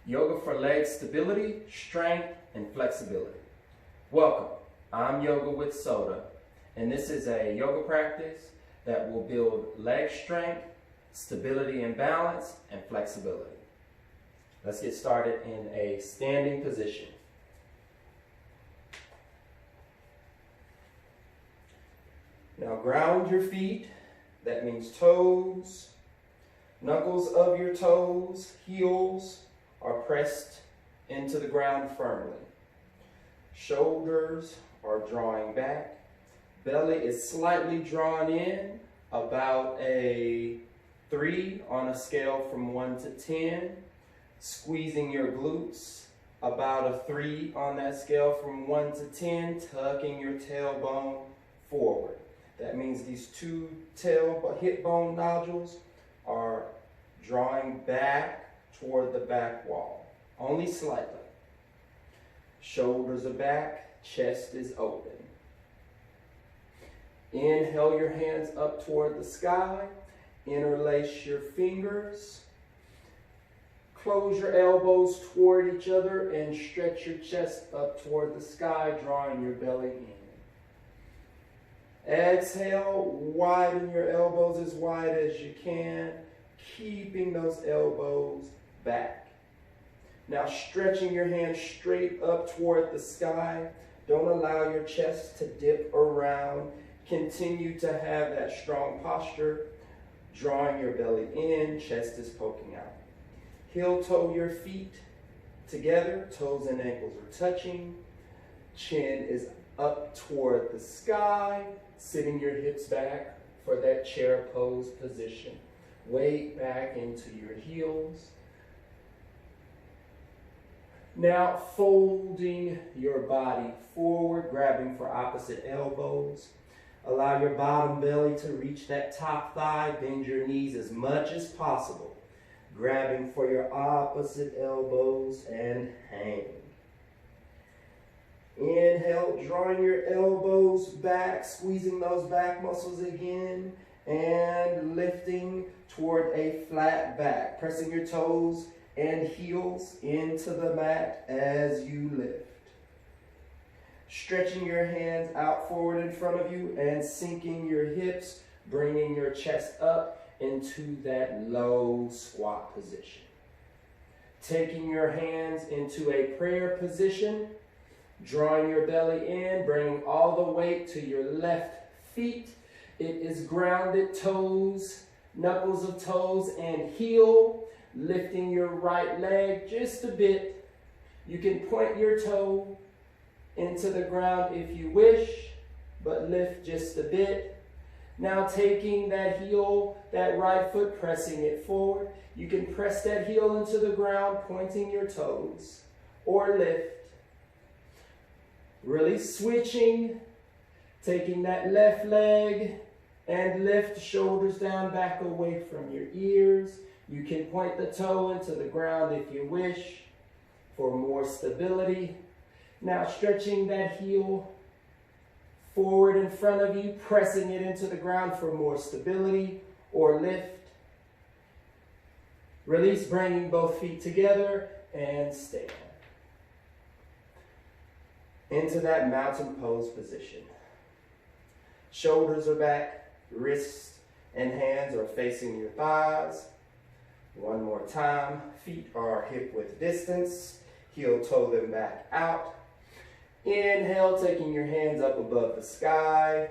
Yoga for leg stability, strength, and flexibility. Welcome, I'm Yoga with Soda, and this is a yoga practice that will build leg strength, stability and balance, and flexibility. Let's get started in a standing position. Now ground your feet, that means toes, knuckles of your toes, heels are pressed into the ground firmly. Shoulders are drawing back. Belly is slightly drawn in, about a 3 on a scale from 1 to 10. Squeezing your glutes, about a 3 on that scale from 1 to 10, tucking your tailbone forward. That means these two hip bone nodules are drawing back toward the back wall, only slightly. Shoulders are back, chest is open. Inhale your hands up toward the sky, interlace your fingers, close your elbows toward each other and stretch your chest up toward the sky, drawing your belly in. Exhale, widen your elbows as wide as you can, keeping those elbows back. Now stretching your hands straight up toward the sky. Don't allow your chest to dip around. Continue to have that strong posture, drawing your belly in, chest is poking out. Heel toe your feet together, toes and ankles are touching. Chin is up toward the sky, sitting your hips back for that chair pose position. Weight back into your heels. Now folding your body forward, grabbing for opposite elbows. Allow your bottom belly to reach that top thigh. Bend your knees as much as possible. Grabbing for your opposite elbows and hang. Inhale, drawing your elbows back, squeezing those back muscles again, and lifting toward a flat back. Pressing your toes and heels into the mat as you lift. Stretching your hands out forward in front of you and sinking your hips, bringing your chest up into that low squat position. Taking your hands into a prayer position, drawing your belly in, bringing all the weight to your left feet. It is grounded toes, knuckles of toes and heel, lifting your right leg just a bit. You can point your toe into the ground if you wish, but lift just a bit. Now taking that heel, that right foot, pressing it forward. You can press that heel into the ground, pointing your toes, or lift. Really switching, taking that left leg and lift, shoulders down, back away from your ears. You can point the toe into the ground if you wish for more stability. Now stretching that heel forward in front of you, pressing it into the ground for more stability, or lift. Release, bringing both feet together and stand. Into that mountain pose position. Shoulders are back, wrists and hands are facing your thighs. One more time, feet are hip width distance, heel toe them back out. Inhale, taking your hands up above the sky,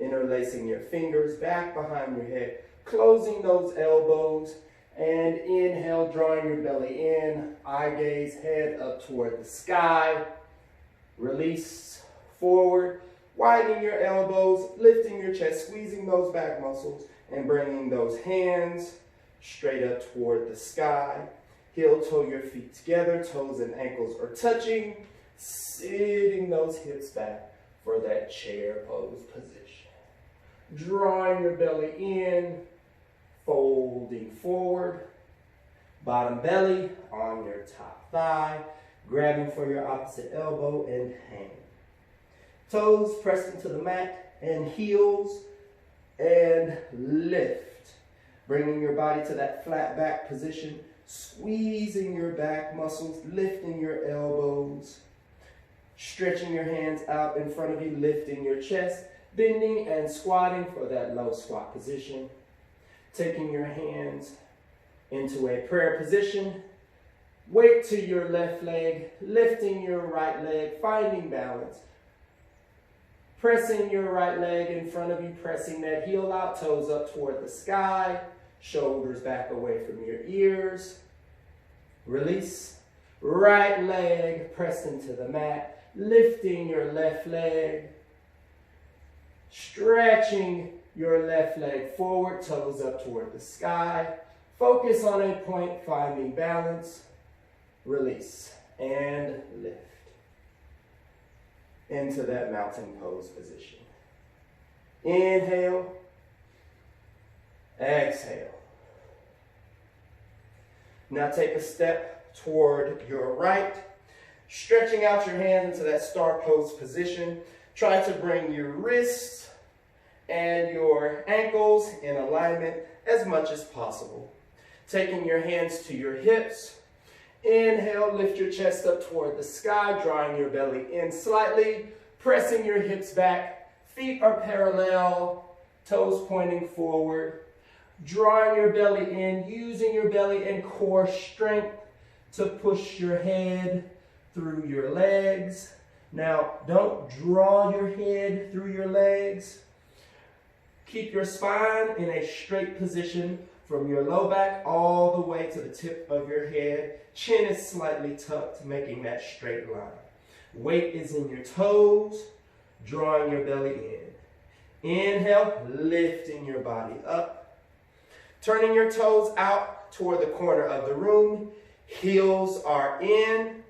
interlacing your fingers back behind your head, closing those elbows, and inhale, drawing your belly in, eye gaze, head up toward the sky. Release forward, widening your elbows, lifting your chest, squeezing those back muscles, and bringing those hands straight up toward the sky. Heel toe your feet together, toes and ankles are touching, sitting those hips back for that chair pose position. Drawing your belly in, folding forward, bottom belly on your top thigh, grabbing for your opposite elbow and hang. Toes pressed into the mat and heels and lift. Bringing your body to that flat back position, Squeezing your back muscles, lifting your elbows, stretching your hands out in front of you, lifting your chest, bending and squatting for that low squat position. Taking your hands into a prayer position. Weight to your left leg, lifting your right leg, finding balance. Pressing your right leg in front of you, pressing that heel out, toes up toward the sky, shoulders back away from your ears. Release. Right leg pressed into the mat, lifting your left leg, stretching your left leg forward, toes up toward the sky. Focus on a point, finding balance. Release and lift into that mountain pose position. Inhale, exhale. Now take a step toward your right, stretching out your hands into that star pose position. Try to bring your wrists and your ankles in alignment as much as possible. Taking your hands to your hips. Inhale, lift your chest up toward the sky, drawing your belly in slightly, pressing your hips back. Feet are parallel, toes pointing forward. Drawing your belly in, using your belly and core strength to push your head through your legs. Now, don't draw your head through your legs. Keep your spine in a straight position from your low back all the way to the tip of your head. Chin is slightly tucked, making that straight line. Weight is in your toes, drawing your belly in. Inhale, lifting your body up. Turning your toes out toward the corner of the room. Heels are in.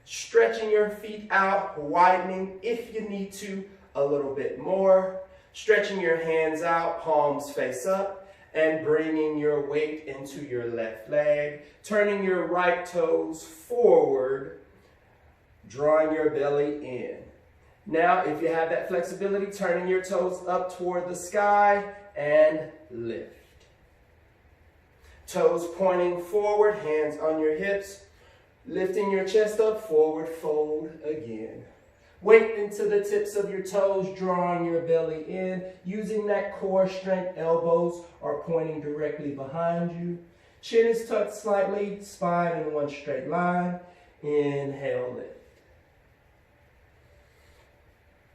Stretching your feet out, widening if you need to a little bit more. Stretching your hands out, palms face up. And bringing your weight into your left leg. Turning your right toes forward. Drawing your belly in. Now, if you have that flexibility, turning your toes up toward the sky and lift. Toes pointing forward, hands on your hips. Lifting your chest up, forward fold again. Weight into the tips of your toes, drawing your belly in. Using that core strength, elbows are pointing directly behind you. Chin is tucked slightly, spine in one straight line. Inhale, lift.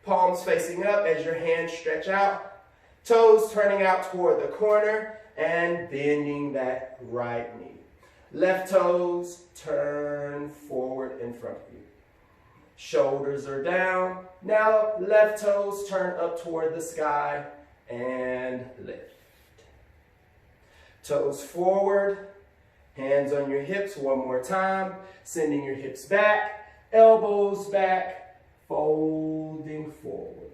Palms facing up as your hands stretch out. Toes turning out toward the corner and bending that right knee. Left toes turn forward in front of you. Shoulders are down. Now left toes turn up toward the sky and lift. Toes forward, hands on your hips one more time. Sending your hips back, elbows back, folding forward.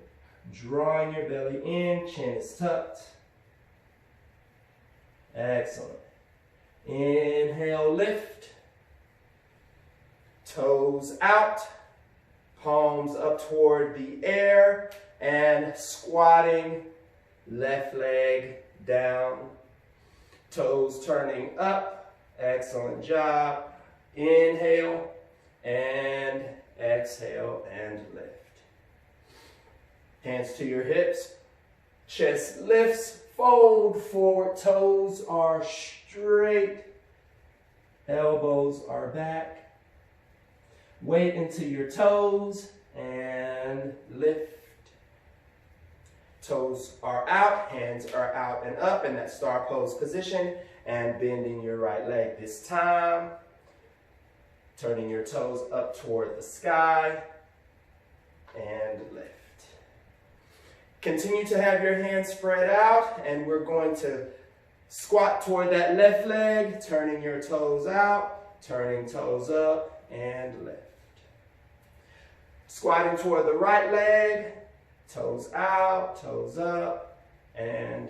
Drawing your belly in, chin is tucked. Excellent. Inhale, lift. Toes out. Palms up toward the air and squatting, left leg down, toes turning up. Excellent job. Inhale and exhale and lift. Hands to your hips, chest lifts, fold forward, toes are straight, elbows are back. Weight into your toes and lift. Toes are out, hands are out and up in that star pose position and bending your right leg this time. Turning your toes up toward the sky and lift. Continue to have your hands spread out and we're going to squat toward that left leg, turning your toes out, turning toes up and lift. Squatting toward the right leg, toes out, toes up, and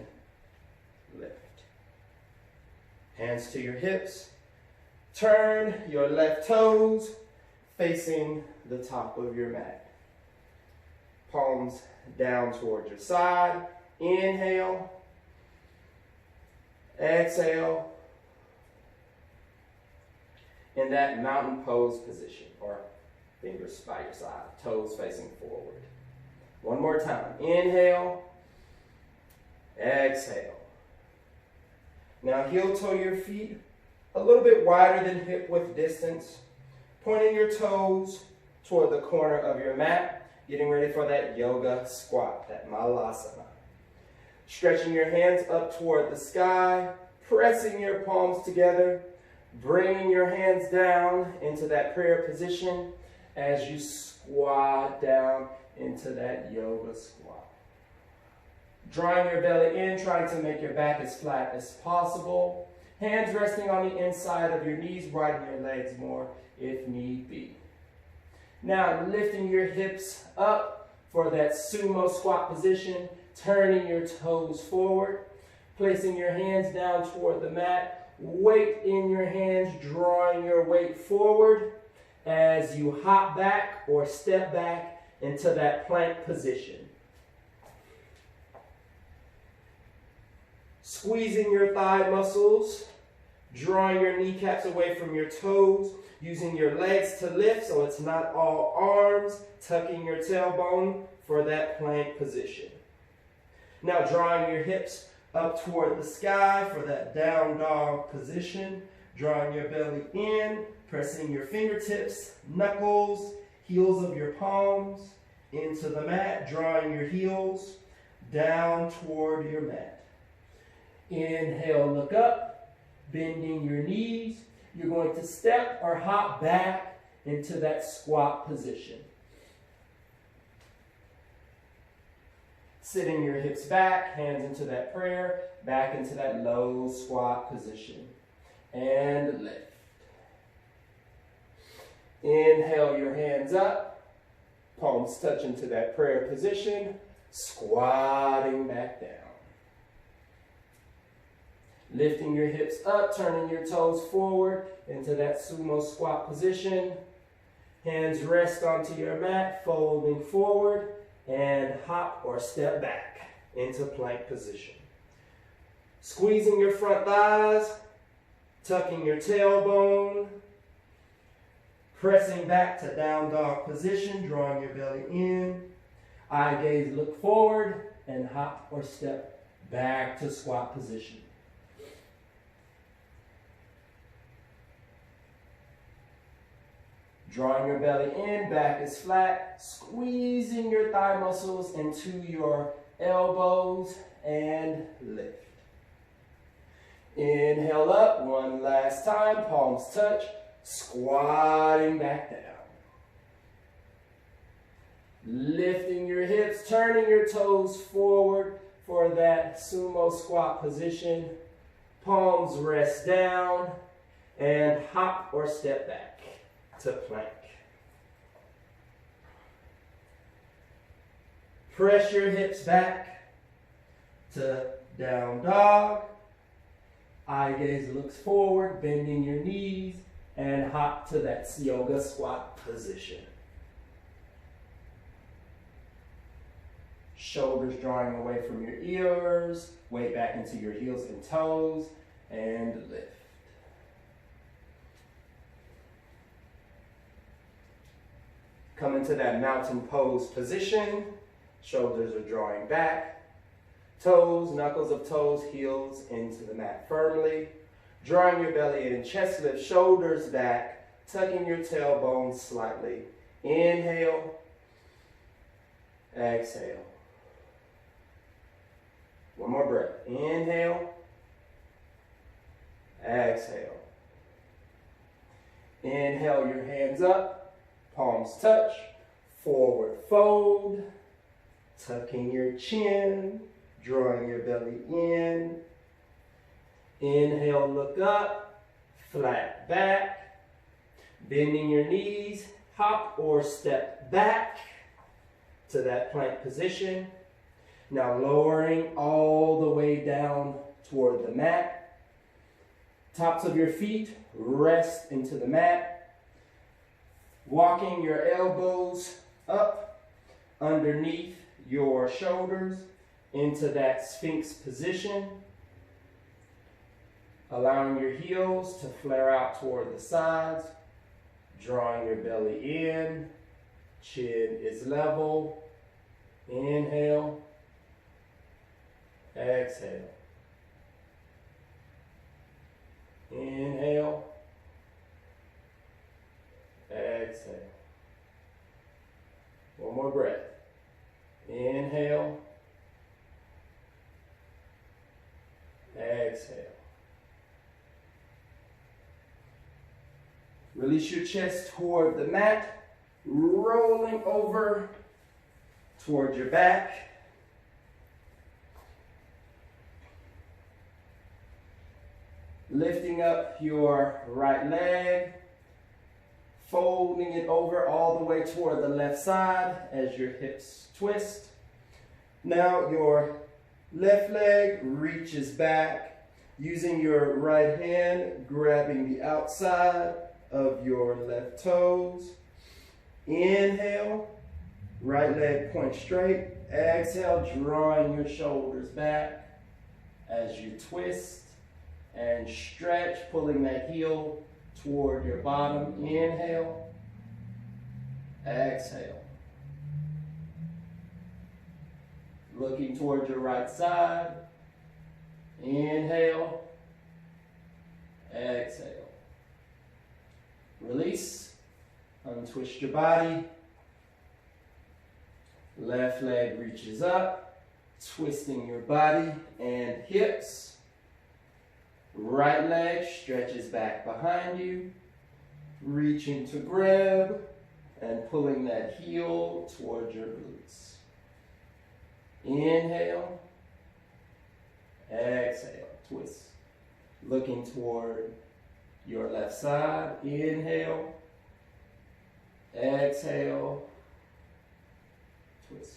lift. Hands to your hips. Turn your left toes facing the top of your mat. Palms down toward your side. Inhale. Exhale. in that mountain pose position, or fingers by your side, toes facing forward. One more time. Inhale, exhale. Now heel toe your feet a little bit wider than hip width distance, pointing your toes toward the corner of your mat, getting ready for that yoga squat, that malasana. Stretching your hands up toward the sky, pressing your palms together, bringing your hands down into that prayer position as you squat down into that yoga squat. Drawing your belly in, trying to make your back as flat as possible. Hands resting on the inside of your knees, widen your legs more if need be. Now lifting your hips up for that sumo squat position, turning your toes forward, placing your hands down toward the mat, weight in your hands, drawing your weight forward as you hop back or step back into that plank position. Squeezing your thigh muscles, drawing your kneecaps away from your toes, using your legs to lift so it's not all arms, tucking your tailbone for that plank position. Now drawing your hips up toward the sky for that down dog position, drawing your belly in, pressing your fingertips, knuckles, heels of your palms into the mat, drawing your heels down toward your mat. Inhale, look up, bending your knees. You're going to step or hop back into that squat position. Sitting your hips back, hands into that prayer, back into that low squat position. And lift. Inhale your hands up, palms touch into that prayer position, squatting back down. Lifting your hips up, turning your toes forward into that sumo squat position. Hands rest onto your mat, folding forward, and hop or step back into plank position. Squeezing your front thighs, tucking your tailbone, pressing back to down dog position, drawing your belly in. Eye gaze look forward and hop or step back to squat position. Drawing your belly in, back is flat, squeezing your thigh muscles into your elbows and lift. Inhale up, one last time, palms touch, squatting back down. Lifting your hips, turning your toes forward for that sumo squat position. Palms rest down and hop or step back to plank. Press your hips back to down dog. Eye gaze looks forward, bending your knees, and hop to that yoga squat position. Shoulders drawing away from your ears, weight back into your heels and toes, and lift. Come into that mountain pose position. Shoulders are drawing back. Toes, knuckles of toes, heels into the mat firmly. Drawing your belly in, chest lift, shoulders back, tucking your tailbone slightly. Inhale, exhale. One more breath. Inhale, exhale. Inhale your hands up, palms touch, forward fold, tucking your chin, drawing your belly in. Inhale, look up, flat back, bending your knees, hop or step back to that plank position. Now lowering all the way down toward the mat. Tops of your feet rest into the mat. Walking your elbows up underneath your shoulders into that Sphinx position. Allowing your heels to flare out toward the sides, drawing your belly in, chin is level. Inhale, exhale. Inhale, exhale. One more breath. Inhale, exhale. Release your chest toward the mat, rolling over toward your back. Lifting up your right leg, folding it over all the way toward the left side as your hips twist. Now your left leg reaches back, using your right hand, grabbing the outside of your left toes. Inhale, right leg points straight. Exhale, drawing your shoulders back as you twist and stretch, pulling that heel toward your bottom. Inhale, exhale. Looking toward your right side. Inhale, exhale. Release, untwist your body. Left leg reaches up, twisting your body and hips. Right leg stretches back behind you, reaching to grab and pulling that heel towards your glutes. Inhale, exhale, twist. Looking toward your left side. Inhale, exhale, twist.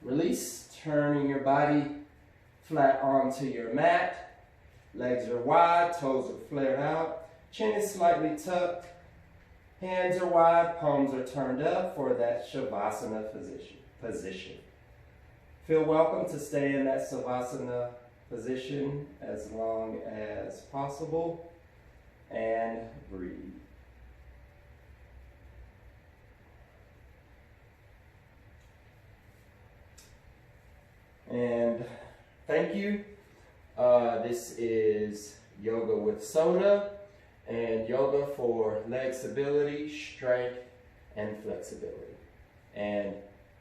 Release, turning your body flat onto your mat. Legs are wide, toes are flared out. Chin is slightly tucked. Hands are wide, palms are turned up for that Shavasana position. Feel welcome to stay in that Savasana position as long as possible. And breathe. And thank you. This is Yoga with Soda, and yoga for leg stability, strength, and flexibility. And